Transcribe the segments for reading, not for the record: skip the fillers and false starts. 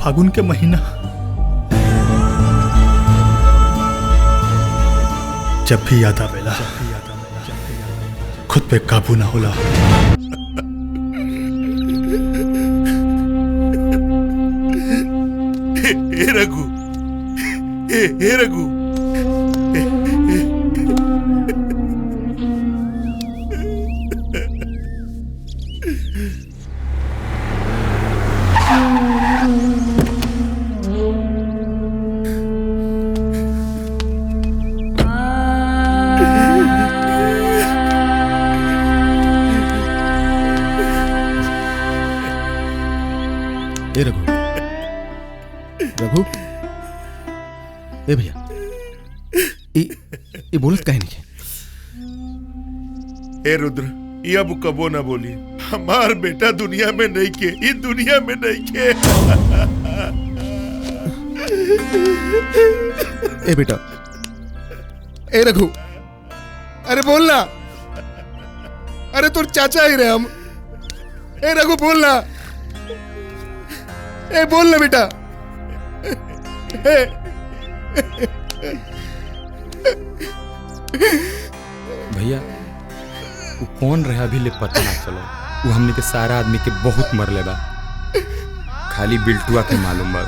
फागुन के महीना जब भी याद आवेला खुद पे काबू ना होला। हे रघु, हे रघु, ए रघु, रघु, ए भैया, ये बोलत काहे नहीं? हे रुद्र, ये अब कबो ना बोली। हमार बेटा दुनिया में नहीं के, इस दुनिया में नहीं के। ए बेटा, ए रघु, अरे बोलना, अरे तुर चाचा ही रहे हम। ए रघु बोलना, ए बोलना बेटा। भैया वो कौन रहा अभी ले पता ना चलो। वो हमने के सारा आदमी के बहुत मरले बा, खाली बिल्टुआ के मालूम बा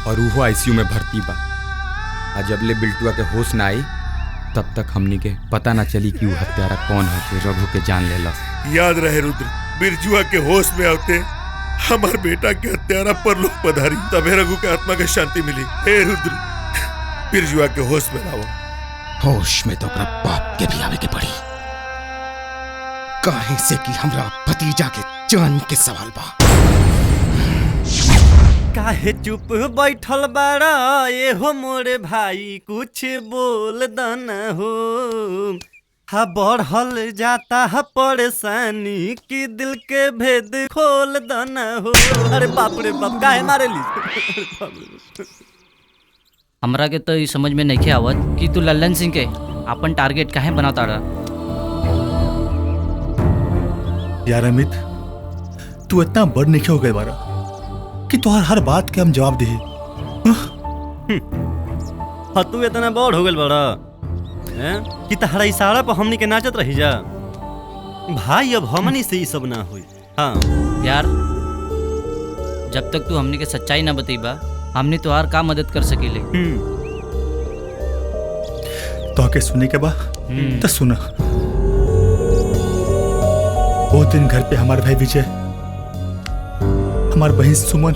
और वो आईसीयू में भर्ती बा। आज जब ले बिल्टुआ के होश ना आई तब तक हमने के पता ना चली कि वो हत्यारा कौन है जो रघु के जान लेला। याद रहे रुद्र, बिरजुआ के होश में आते हमार बेटा के हत्यारा पर लोग पधारी, तबे रघु के आत्मा के शांति मिली। हे रुद्र, बिरजुआ के होश में लाओ। होश में तो अपना बाप के भी आवे के पड़ी, काहे से कि हमरा भतीजा के जान के सवाल बा। काहे चुप बैठल बाड़ा ये हो मोरे भाई, कुछ बोल दना हो। हा बढ़ल जाता है परेशानी की दिल के भेद खोल दना हो। अरे बाप रे बाप, काहे मारे ली? हमरा के तो ये समझ में नहीं आवत कि तू लल्लन सिंह के अपन टारगेट काहे बनाता रहा। यार अमित, तू इतना बड़ नहीं हो गए बारा कि तुहार हर बात के हम जवाब दे। हाँ तू इतना बड़ हो गल बड़ा कि तहरा इशारा पर हमनी के नाचत रही जा। भाई अब हमनी से ही सब ना हुई। हाँ यार, जब तक तू हमनी के सच्चाई ना बतेबा हमनी तुहार का मदद कर सकेले। तो के सुने के बा तो सुना। वो दिन घर पे हमारे भाई विजय, हमार बहन सुमन,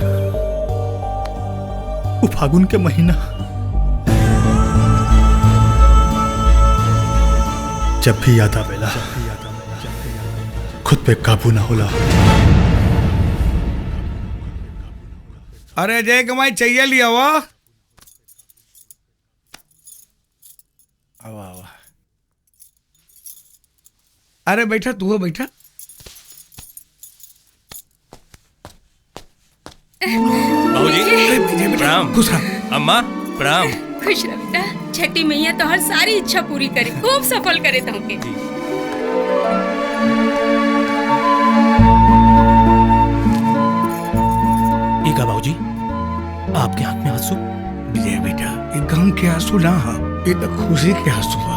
वो फागुन के महीना जब भी याद आवेला खुद पे काबू ना होला। अरे जय कमाई चाहिए लिया हुआ। अरे बैठा, तू हो बैठा। बाबूजी प्रणाम। खुश रह। अम्मा प्रणाम। खुश रह बेटा, छठी मैया तो हर सारी इच्छा पूरी करे, खूब सफल करे तुमके। इका बाबूजी, आपके हाथ में आंसू? विजय बेटा, ये गम के आंसू ना हा, ये तो खुशी के आंसू बा।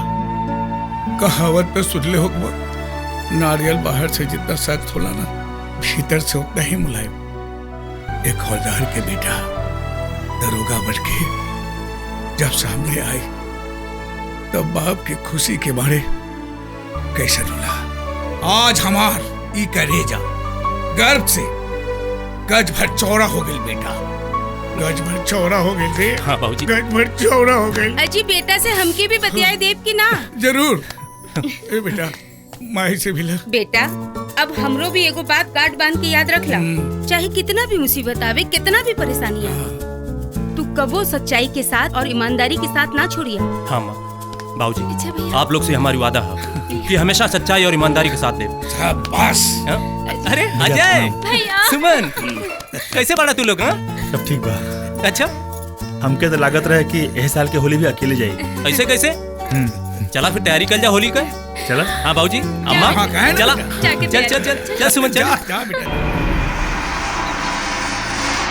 कहावत पे सुनले हो नारियल बाहर से जितना सख्त होला ना, भीतर से उतना ही मुलायम। एक हौलदार के बेटा दरोगा बन के जब सामने आई तब बाप की खुशी के मारे कैसे रुला। आज हमार ई करेजा गर्व से गज भर चौड़ा हो गई बेटा, गज भर चौड़ा हो गई रे। हाँ बाबूजी, गज भर चौड़ा हो गई। अजी बेटा से हमके भी बतियाई देव की ना? जरूर। ए बेटा, माही से मिला। बेटा अब हमरो भी एगो बात गांठ बांध के याद रखला, चाहे कितना भी मुसीबत आवे, कितना भी परेशानी आवे, तू कबो सच्चाई के साथ और ईमानदारी के साथ ना छोड़िया। हाँ माँ। बाबूजी अच्छा भैया, आप लोग से हमारी वादा है कि हमेशा सच्चाई और ईमानदारी के साथ दे। शाबाश। अरे अजय, भैया सुमन, कैसे पड़ा तू लोग? सब ठीक बा। अच्छा, हमके तो लागत रहे कि एह साल के होली भी अकेले जाई। ऐसे कैसे? चला फिर तैयारी कर जा होली का। चला। हाँ बाबूजी, अम्मा चला, चल चल चल चल सुमन चल।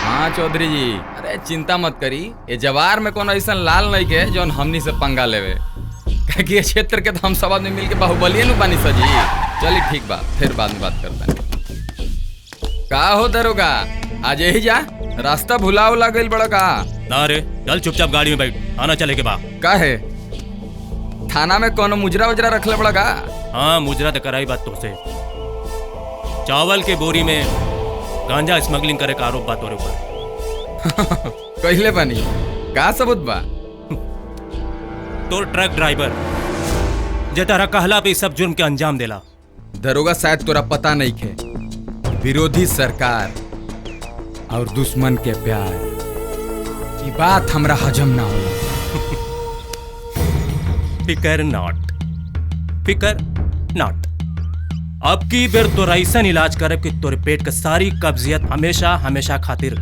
हाँ चौधरी जी, अरे चिंता मत करी, ये जवार में कोनो ऐसा लाल नहीं के जौन हमनी से पंगा लेवे। कि ये क्षेत्र के तो हम सब आदमी मिलके बाहुबलिये नु बानी सजी। चली ठीक बा, फिर बाद में बात करता है। का हो दरोगा, आज यही जा, रास्ता भुला उला गइल बड़ा का? ना रे, चल चुपचाप गाड़ी में बैठ, आना चले के बा। का है थाना में कोनो मुजरा वजरा रखले बड़ा का? हाँ मुजरा तो कराई बात तुमसे। चावल के बोरी में गांजा स्मगलिंग करे का आरोप बा तोरे ऊपर। कहले बानी, का सबूत बा? तोर ट्रक ड्राइवर जे तारा कहला पे सब जुर्म के अंजाम देला। दरोगा शायद तोरा पता नहीं खे, विरोधी सरकार और दुश्मन के प्यार की बात हमरा हजम ना होला। फिकर नॉट। अब की बेर तोरा ऐसा इलाज करे कि तोरे पेट का सारी कब्जियत हमेशा खातिर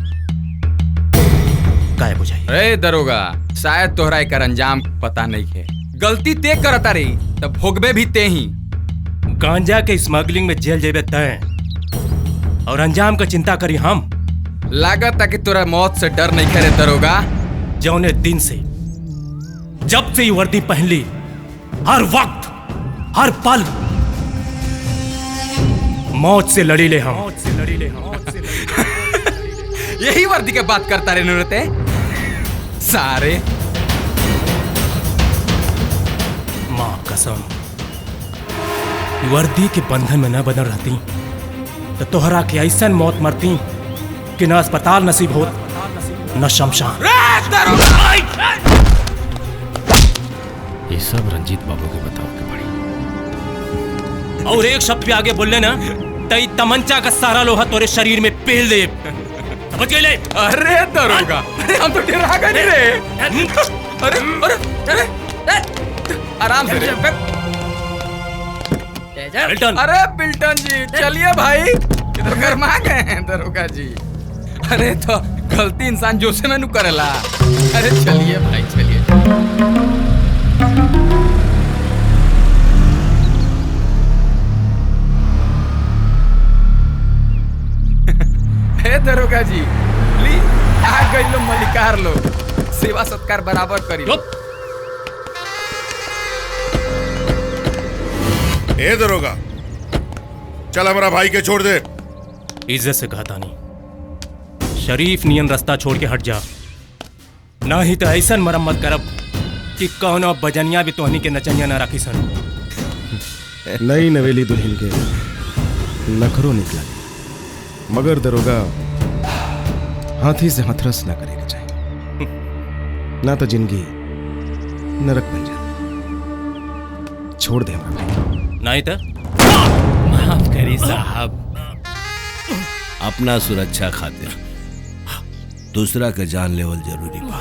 गायब हो जाए। अरे दरोगा, शायद तोहरा एकर अंजाम पता नहीं है। गलती ते करता रही तब भोगबे भी ते ही। गांजा के स्मगलिंग में जेल जेबे तय और अंजाम का चिंता करी हम। लागत है कि तोरा मौत से डर नहीं करे दरोगा। जौने दिन से जब से ये वर्दी पहन ली, हर वक्त हर पल मौत से लड़ी ले हम। यही वर्दी के बात करता रहे नूरते सारे। मां कसम, वर्दी के बंधन में न बदल रहती तो तोहरा के ऐसा मौत मरती कि न अस्पताल नसीब होत न शमशान। ये सब रंजीत बाबू के बताओ के पड़ी। और एक शब्द भी आगे बोलले ना तई तमंचा का सारा लोहा तोरे शरीर में पेल दे। समझ गए? अरे दरोगा, अरे हम तो डरा गए रे। अरे आराम से रे। बिल्टन। अरे बिल्टन जी, चलिए भाई, किधर गरमा गए हैं दरोगा जी। अरे तो गलती इंसान जोसे में नु करेला। अरे चलिए भाई चलिए। हे दरोगा जी, ली आ गई लो मलिकार लो, सेवा सत्कार बराबर करी। ए दरोगा, चल हमारा भाई के छोड़ दे। इज्जत से कहता नहीं, शरीफ नियन रास्ता छोड़ के हट जा, ना ही तो ऐसा मरम्मत करब कि कौनो बजनिया भी तोहनी के नचनिया ना रखी सन। नई नवेली दुल्हन के नखरों निकला, मगर दरोगा हाथी से हथरस ना करेगा चाहिए, ना तो जिंदगी नरक बन जाए। छोड़ दे हमारा भाई। नहीं तो माफ करी साहब, अपना सुरक्षा खातिर दूसरा का जान लेवल जरूरी बा।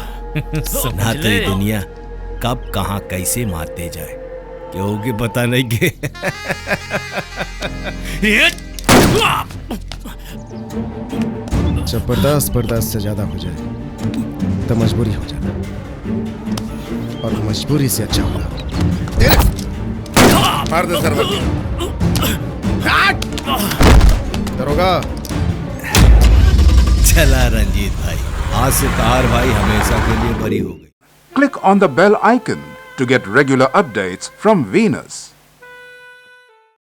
ना तो ये दुनिया कब कहां कैसे मारते जाए क्यों के पता नहीं के। जब बर्दाश्त से ज्यादा हो जाए तो मजबूरी हो जाता, और मजबूरी से अच्छा होगा। मार दे सरवर। दरोगा, चला रंजीत भाई, आज से तार भाई हमेशा के लिए बरी हो गई। Click on the bell icon to get regular updates from Venus.